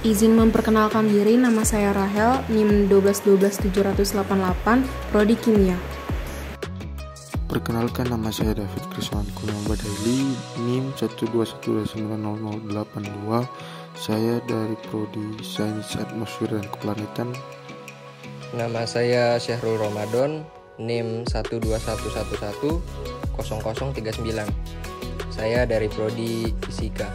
Izin memperkenalkan diri, nama saya Rahel, NIM 1212788, Prodi Kimia. Perkenalkan, nama saya David Kriswanku Badaili, NIM 121290082. Saya dari Prodi Sains Atmosfer dan Keplanetan. Nama saya Syahrul Ramadan, NIM 121110039. Saya dari Prodi Fisika.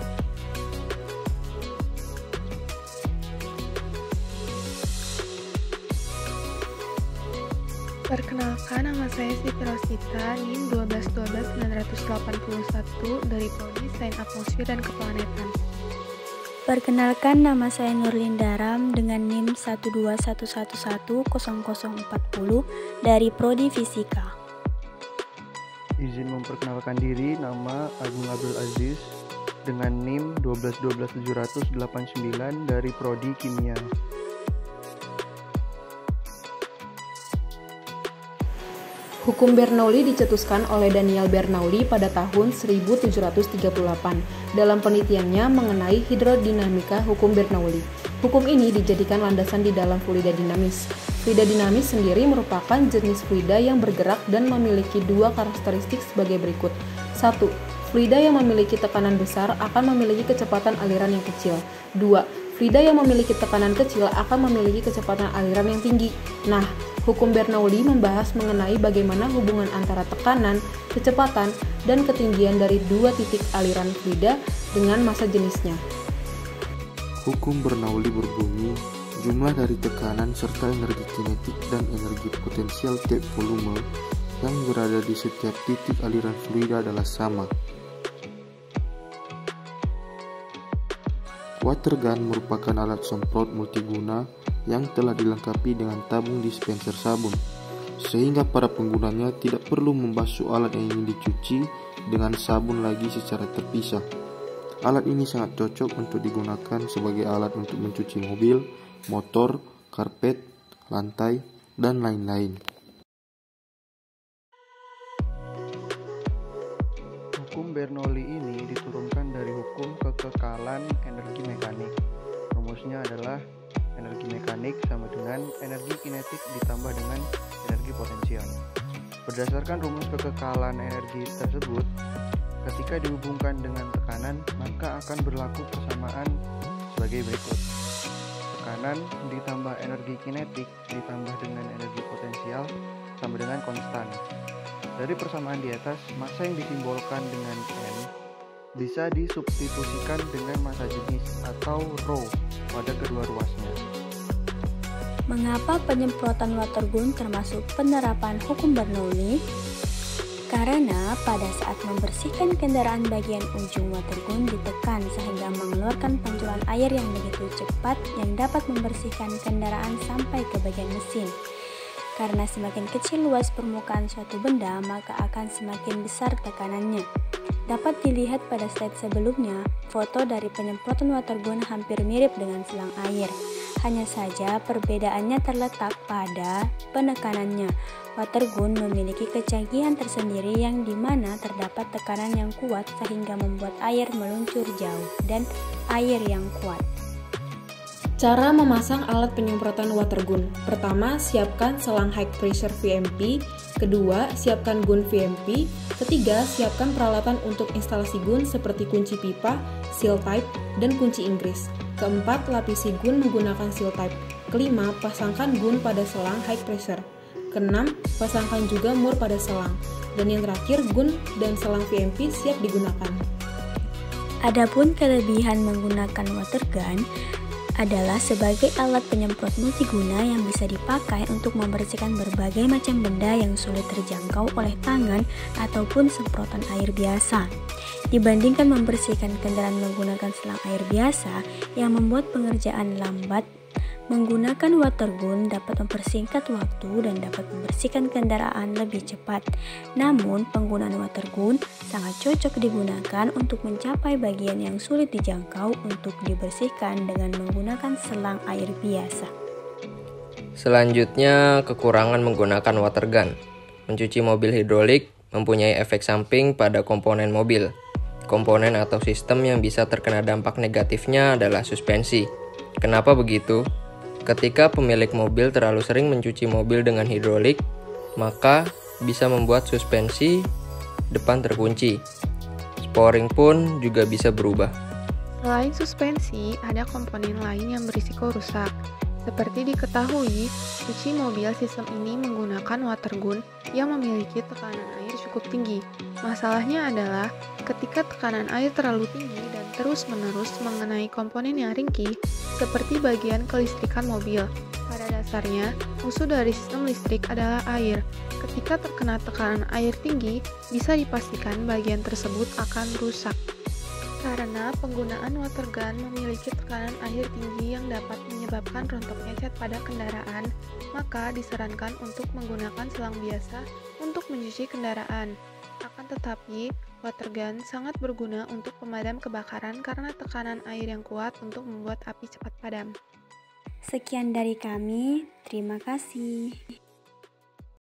Perkenalkan, nama saya Siti Rosita, NIM 1212981 dari Prodi Sains Atmosfer dan Keplanetan. Perkenalkan, nama saya Nurlin Daram dengan NIM 121110040 dari Prodi Fisika. Izin memperkenalkan diri, nama Agung Abdul Aziz dengan NIM 1212789 dari Prodi Kimia. Hukum Bernoulli dicetuskan oleh Daniel Bernoulli pada tahun 1738 dalam penelitiannya mengenai hidrodinamika hukum Bernoulli. Hukum ini dijadikan landasan di dalam fluida dinamis. Fluida dinamis sendiri merupakan jenis fluida yang bergerak dan memiliki dua karakteristik sebagai berikut. 1. Fluida yang memiliki tekanan besar akan memiliki kecepatan aliran yang kecil. 2. Fluida yang memiliki tekanan kecil akan memiliki kecepatan aliran yang tinggi. Nah, hukum Bernoulli membahas mengenai bagaimana hubungan antara tekanan, kecepatan, dan ketinggian dari dua titik aliran fluida dengan massa jenisnya. Hukum Bernoulli berbunyi, jumlah dari tekanan serta energi kinetik dan energi potensial tiap volume yang berada di setiap titik aliran fluida adalah sama. Water gun merupakan alat semprot multiguna yang telah dilengkapi dengan tabung dispenser sabun, sehingga para penggunanya tidak perlu membasuh alat yang ingin dicuci dengan sabun lagi secara terpisah. Alat ini sangat cocok untuk digunakan sebagai alat untuk mencuci mobil, motor, karpet, lantai, dan lain-lain. Hukum Bernoulli ini diturunkan dari hukum kekekalan energi mekanik. Rumusnya adalah energi mekanik sama dengan energi kinetik ditambah dengan energi potensial. Berdasarkan rumus kekekalan energi tersebut, ketika dihubungkan dengan tekanan, maka akan berlaku persamaan sebagai berikut. Tekanan ditambah energi kinetik ditambah dengan energi potensial sama dengan konstan. Dari persamaan di atas, massa yang disimbolkan dengan N bisa disubstitusikan dengan massa jenis atau rho pada kedua ruasnya. Mengapa penyemprotan water gun termasuk penerapan hukum Bernoulli? Karena pada saat membersihkan kendaraan bagian ujung water gun ditekan sehingga mengeluarkan pancuran air yang begitu cepat yang dapat membersihkan kendaraan sampai ke bagian mesin. Karena semakin kecil luas permukaan suatu benda, maka akan semakin besar tekanannya. Dapat dilihat pada slide sebelumnya, foto dari penyemprotan water gun hampir mirip dengan selang air. Hanya saja perbedaannya terletak pada penekanannya. Water gun memiliki kecanggihan tersendiri yang dimana terdapat tekanan yang kuat sehingga membuat air meluncur jauh dan air yang kuat. Cara memasang alat penyemprotan water gun. Pertama, siapkan selang high pressure VMP. Kedua, siapkan gun VMP. Ketiga, siapkan peralatan untuk instalasi gun seperti kunci pipa, seal type, dan kunci Inggris. Keempat, lapisi gun menggunakan seal type. Kelima, pasangkan gun pada selang high pressure. Keenam, pasangkan juga mur pada selang. Dan yang terakhir, gun dan selang VMP siap digunakan. Adapun kelebihan menggunakan water gun adalah sebagai alat penyemprot multiguna yang bisa dipakai untuk membersihkan berbagai macam benda yang sulit terjangkau oleh tangan ataupun semprotan air biasa. Dibandingkan membersihkan kendaraan menggunakan selang air biasa yang membuat pengerjaan lambat, menggunakan water gun dapat mempersingkat waktu dan dapat membersihkan kendaraan lebih cepat. Namun, penggunaan water gun sangat cocok digunakan untuk mencapai bagian yang sulit dijangkau untuk dibersihkan dengan menggunakan selang air biasa. Selanjutnya, kekurangan menggunakan water gun. Mencuci mobil hidrolik mempunyai efek samping pada komponen mobil. Komponen atau sistem yang bisa terkena dampak negatifnya adalah suspensi. Kenapa begitu? Ketika pemilik mobil terlalu sering mencuci mobil dengan hidrolik, maka bisa membuat suspensi depan terkunci. Sporing pun juga bisa berubah. Selain suspensi, ada komponen lain yang berisiko rusak. Seperti diketahui, cuci mobil sistem ini menggunakan watergun yang memiliki tekanan air cukup tinggi. Masalahnya adalah ketika tekanan air terlalu tinggi dan terus-menerus mengenai komponen yang ringkih, seperti bagian kelistrikan mobil. Pada dasarnya, musuh dari sistem listrik adalah air. Ketika terkena tekanan air tinggi, bisa dipastikan bagian tersebut akan rusak. Karena penggunaan watergun memiliki tekanan air tinggi yang dapat menyebabkan rontoknya cat pada kendaraan, maka disarankan untuk menggunakan selang biasa untuk mencuci kendaraan. Akan tetapi, watergun sangat berguna untuk pemadam kebakaran karena tekanan air yang kuat untuk membuat api cepat padam. Sekian dari kami, terima kasih.